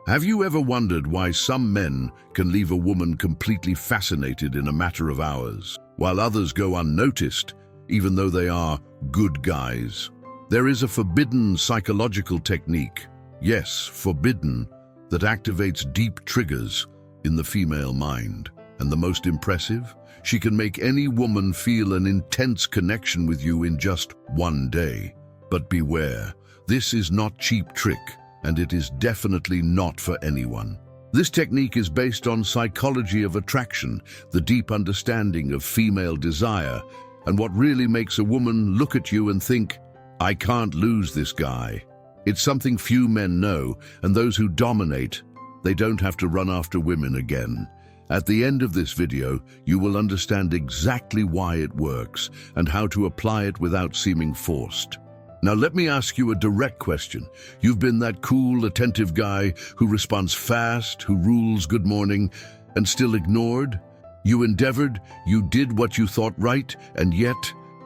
Have you ever wondered why some men can leave a woman completely fascinated in a matter of hours, while others go unnoticed, even though they are good guys? There is a forbidden psychological technique, yes, forbidden, that activates deep triggers in the female mind. And the most impressive, she can make any woman feel an intense connection with you in just one day. But beware, this is not cheap trick, and it is definitely not for anyone. This technique is based on psychology of attraction, the deep understanding of female desire, and what really makes a woman look at you and think, I can't lose this guy. It's something few men know, and those who dominate, they don't have to run after women again. At the end of this video, you will understand exactly why it works and how to apply it without seeming forced. Now let me ask you a direct question. You've been that cool, attentive guy who responds fast, who rules good morning, and still ignored? You endeavored, you did what you thought right, and yet,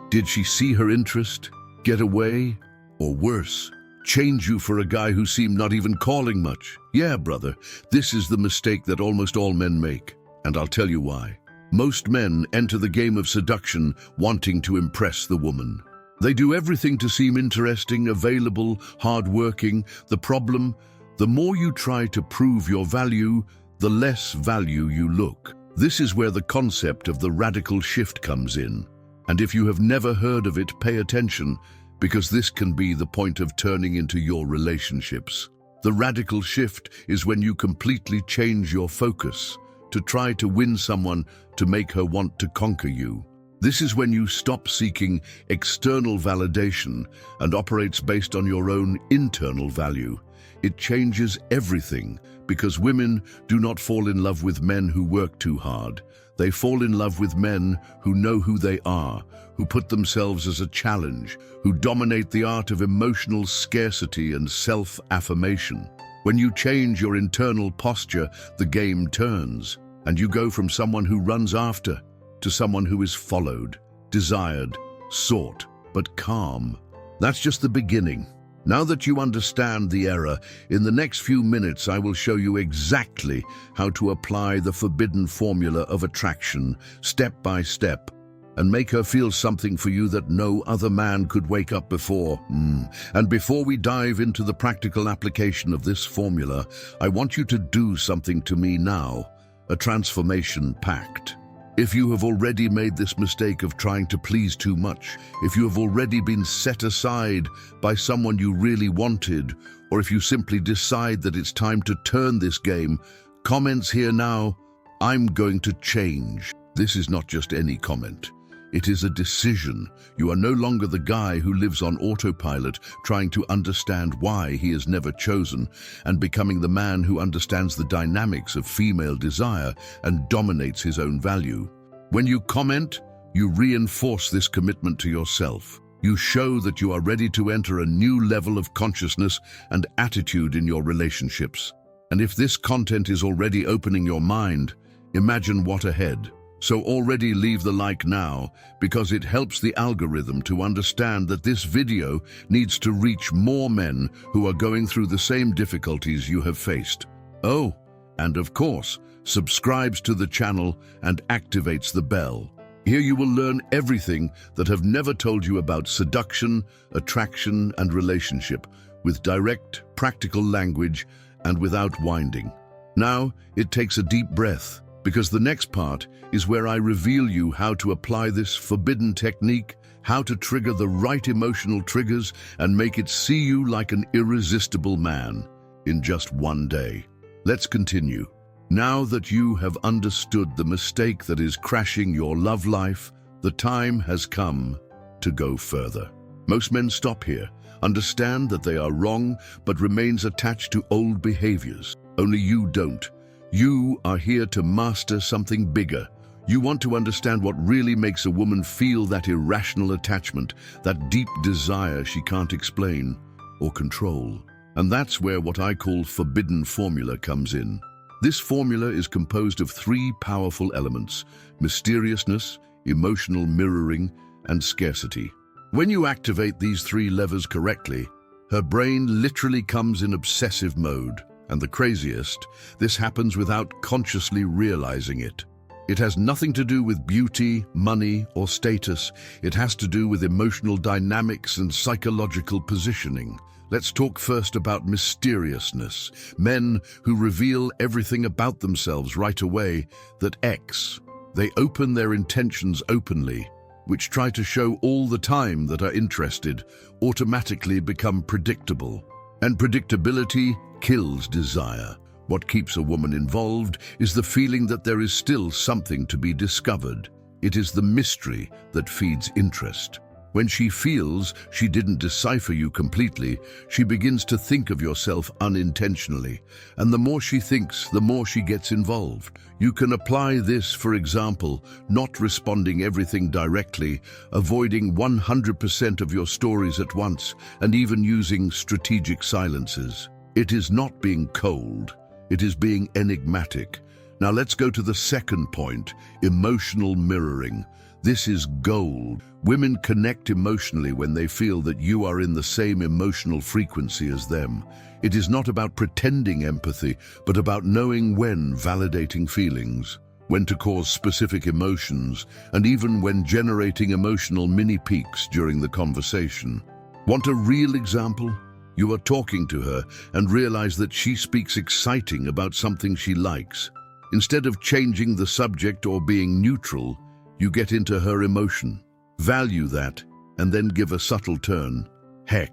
did she see her interest, get away, or worse, change you for a guy who seemed not even calling much? Yeah, brother, this is the mistake that almost all men make, and I'll tell you why. Most men enter the game of seduction wanting to impress the woman. They do everything to seem interesting, available, hardworking. The problem, the more you try to prove your value, the less value you look. This is where the concept of the radical shift comes in. And if you have never heard of it, pay attention, because this can be the point of turning into your relationships. The radical shift is when you completely change your focus to try to win someone, to make her want to conquer you. This is when you stop seeking external validation and operates based on your own internal value. It changes everything, because women do not fall in love with men who work too hard. They fall in love with men who know who they are, who put themselves as a challenge, who dominate the art of emotional scarcity and self-affirmation. When you change your internal posture, the game turns, and you go from someone who runs after to someone who is followed, desired, sought, but calm. That's just the beginning. Now that you understand the error, in the next few minutes I will show you exactly how to apply the forbidden formula of attraction, step by step, and make her feel something for you that no other man could wake up before. And before we dive into the practical application of this formula, I want you to do something to me now, a transformation pact. If you have already made this mistake of trying to please too much, if you have already been set aside by someone you really wanted, or if you simply decide that it's time to turn this game, comments here now, I'm going to change. This is not just any comment. It is a decision. You are no longer the guy who lives on autopilot, trying to understand why he is never chosen, and becoming the man who understands the dynamics of female desire and dominates his own value. When you comment, you reinforce this commitment to yourself. You show that you are ready to enter a new level of consciousness and attitude in your relationships. And if this content is already opening your mind, imagine what ahead. So already leave the like now, because it helps the algorithm to understand that this video needs to reach more men who are going through the same difficulties you have faced. Oh, and of course, subscribes to the channel and activates the bell. Here you will learn everything that I've never told you about seduction, attraction, and relationship, with direct, practical language and without winding. Now, it takes a deep breath, because the next part is where I reveal you how to apply this forbidden technique, how to trigger the right emotional triggers and make it see you like an irresistible man in just one day. Let's continue. Now that you have understood the mistake that is crashing your love life, the time has come to go further. Most men stop here, understand that they are wrong, but remains attached to old behaviors. Only you don't. You are here to master something bigger. You want to understand what really makes a woman feel that irrational attachment, that deep desire she can't explain or control. And that's where what I call forbidden formula comes in. This formula is composed of three powerful elements: mysteriousness, emotional mirroring, and scarcity. When you activate these three levers correctly, her brain literally comes in obsessive mode. And the craziest, this happens without consciously realizing it. It has nothing to do with beauty, money, or status. It has to do with emotional dynamics and psychological positioning. Let's talk first about mysteriousness. Men who reveal everything about themselves right away, they open their intentions openly, which try to show all the time that are interested, automatically become predictable. And predictability kills desire. What keeps a woman involved is the feeling that there is still something to be discovered. It is the mystery that feeds interest. When she feels she didn't decipher you completely, she begins to think of yourself unintentionally. And the more she thinks, the more she gets involved. You can apply this, for example, not responding everything directly, avoiding 100% of your stories at once, and even using strategic silences. It is not being cold. It is being enigmatic. Now let's go to the second point, emotional mirroring. This is gold. Women connect emotionally when they feel that you are in the same emotional frequency as them. It is not about pretending empathy, but about knowing when validating feelings, when to cause specific emotions, and even when generating emotional mini peaks during the conversation. Want a real example? You are talking to her and realize that she speaks exciting about something she likes. Instead of changing the subject or being neutral, you get into her emotion. Value that, and then give a subtle turn. Heck,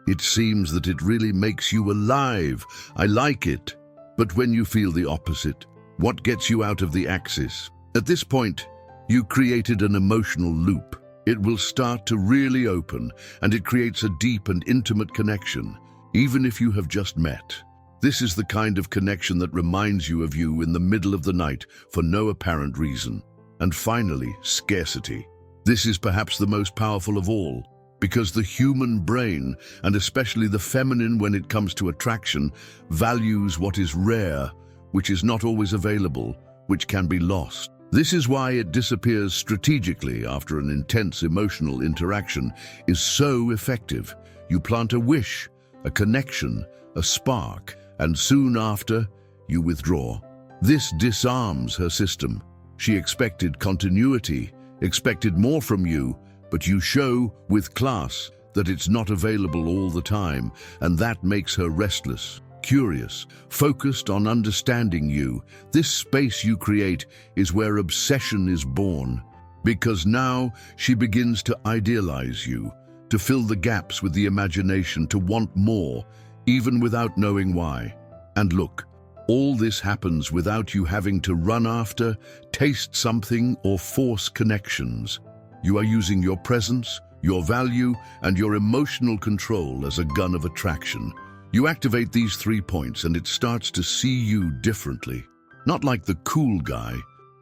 it seems that it really makes you alive. I like it. But when you feel the opposite, what gets you out of the axis? At this point, you created an emotional loop. It will start to really open, and it creates a deep and intimate connection, even if you have just met. This is the kind of connection that reminds you of you in the middle of the night for no apparent reason. And finally, scarcity. This is perhaps the most powerful of all, because the human brain, and especially the feminine when it comes to attraction, values what is rare, which is not always available, which can be lost. This is why it disappears strategically after an intense emotional interaction is so effective. You plant a wish, a connection, a spark, and soon after, you withdraw. This disarms her system. She expected continuity, expected more from you, but you show, with class, that it's not available all the time, and that makes her restless, curious, focused on understanding you. This space you create is where obsession is born, because now she begins to idealize you, to fill the gaps with the imagination, to want more, even without knowing why. And look, all this happens without you having to run after, taste something, or force connections. You are using your presence, your value, and your emotional control as a gun of attraction. You activate these 3 points and it starts to see you differently. Not like the cool guy,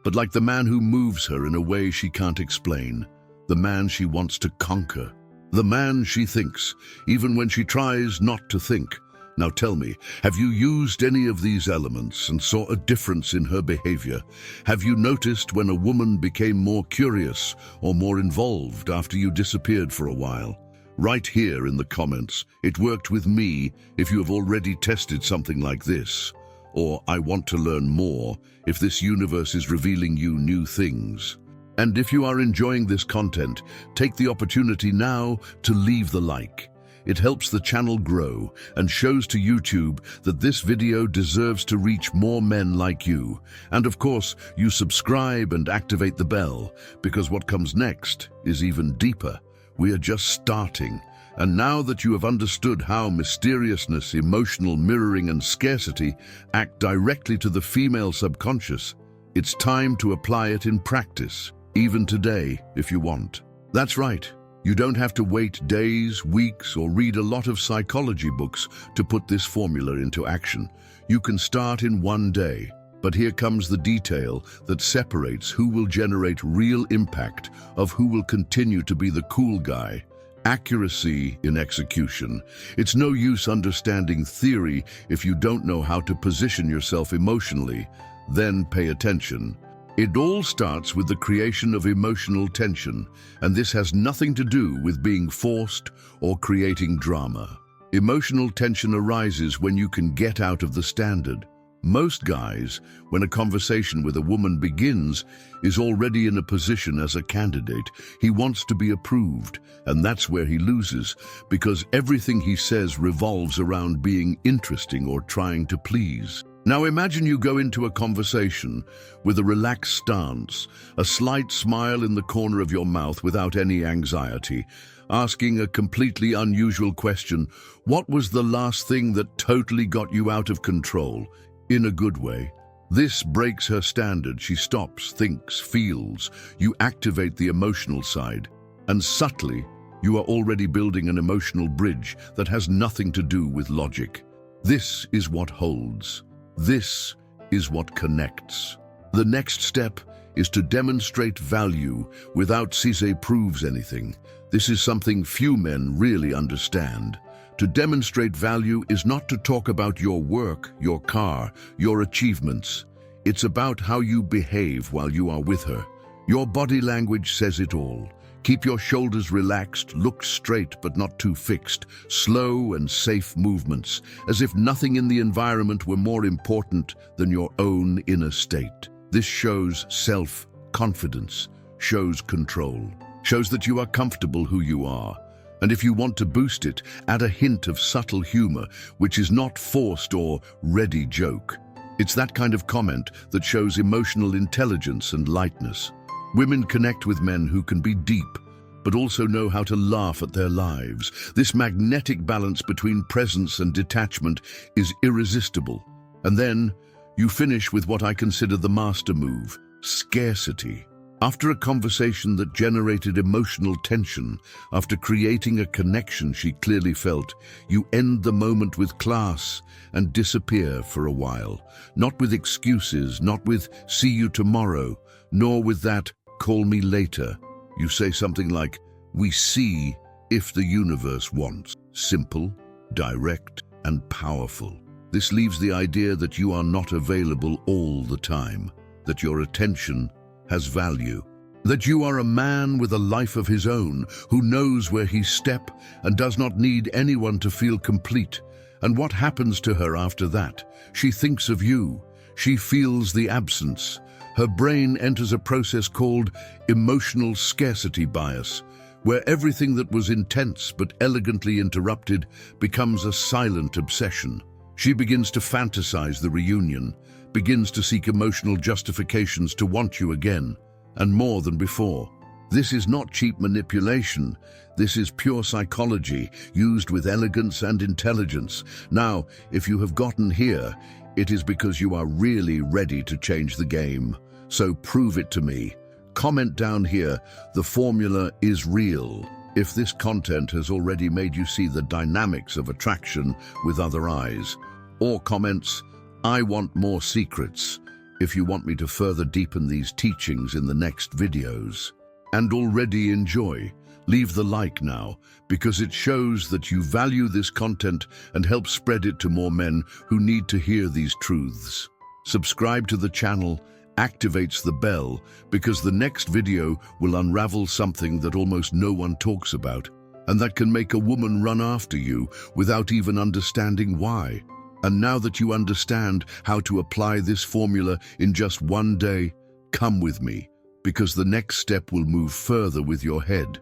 but like the man who moves her in a way she can't explain. The man she wants to conquer. The man she thinks, even when she tries not to think. Now tell me, have you used any of these elements and saw a difference in her behavior? Have you noticed when a woman became more curious or more involved after you disappeared for a while? Write here in the comments, "It worked with me," if you have already tested something like this. Or, "I want to learn more," if this universe is revealing you new things. And if you are enjoying this content, take the opportunity now to leave the like. It helps the channel grow and shows to YouTube that this video deserves to reach more men like you. And of course, you subscribe and activate the bell, because what comes next is even deeper. We are just starting. And now that you have understood how mysteriousness, emotional mirroring, and scarcity act directly to the female subconscious, it's time to apply it in practice, even today, if you want. That's right. You don't have to wait days, weeks, or read a lot of psychology books to put this formula into action. You can start in one day. But here comes the detail that separates who will generate real impact of who will continue to be the cool guy. Accuracy in execution. It's no use understanding theory if you don't know how to position yourself emotionally. Then pay attention. It all starts with the creation of emotional tension, and this has nothing to do with being forced or creating drama. Emotional tension arises when you can get out of the standard. Most guys, when a conversation with a woman begins, is already in a position as a candidate. He wants to be approved, and that's where he loses, because everything he says revolves around being interesting or trying to please. Now imagine you go into a conversation with a relaxed stance, a slight smile in the corner of your mouth without any anxiety, asking a completely unusual question. What was the last thing that totally got you out of control? In a good way. This breaks her standard. She stops, thinks, feels. You activate the emotional side. And subtly, you are already building an emotional bridge that has nothing to do with logic. This is what holds. This is what connects. The next step is to demonstrate value without Cisse proves anything. This is something few men really understand. To demonstrate value is not to talk about your work, your car, your achievements. It's about how you behave while you are with her. Your body language says it all. Keep your shoulders relaxed, look straight but not too fixed, slow and safe movements, as if nothing in the environment were more important than your own inner state. This shows self-confidence, shows control, shows that you are comfortable who you are. And if you want to boost it, add a hint of subtle humor, which is not forced or ready joke. It's that kind of comment that shows emotional intelligence and lightness. Women connect with men who can be deep, but also know how to laugh at their lives. This magnetic balance between presence and detachment is irresistible. And then you finish with what I consider the master move, scarcity. After a conversation that generated emotional tension, after creating a connection she clearly felt, you end the moment with class and disappear for a while. Not with excuses, not with "see you tomorrow," nor with that "call me later." You say something like, "We see if the universe wants." Simple, direct, and powerful. This leaves the idea that you are not available all the time, that your attention has value, that you are a man with a life of his own, who knows where he steps and does not need anyone to feel complete. And what happens to her after that? She thinks of you. She feels the absence. Her brain enters a process called emotional scarcity bias, where everything that was intense but elegantly interrupted becomes a silent obsession. She begins to fantasize the reunion, begins to seek emotional justifications to want you again, and more than before. This is not cheap manipulation. This is pure psychology, used with elegance and intelligence. Now, if you have gotten here, it is because you are really ready to change the game. So prove it to me. Comment down here, the formula is real. If this content has already made you see the dynamics of attraction with other eyes. Or comments, "I want more secrets," if you want me to further deepen these teachings in the next videos. And already enjoy. Leave the like now, because it shows that you value this content and help spread it to more men who need to hear these truths. Subscribe to the channel, activates the bell, because the next video will unravel something that almost no one talks about, and that can make a woman run after you without even understanding why. And now that you understand how to apply this formula in just one day, come with me, because the next step will move further with your head.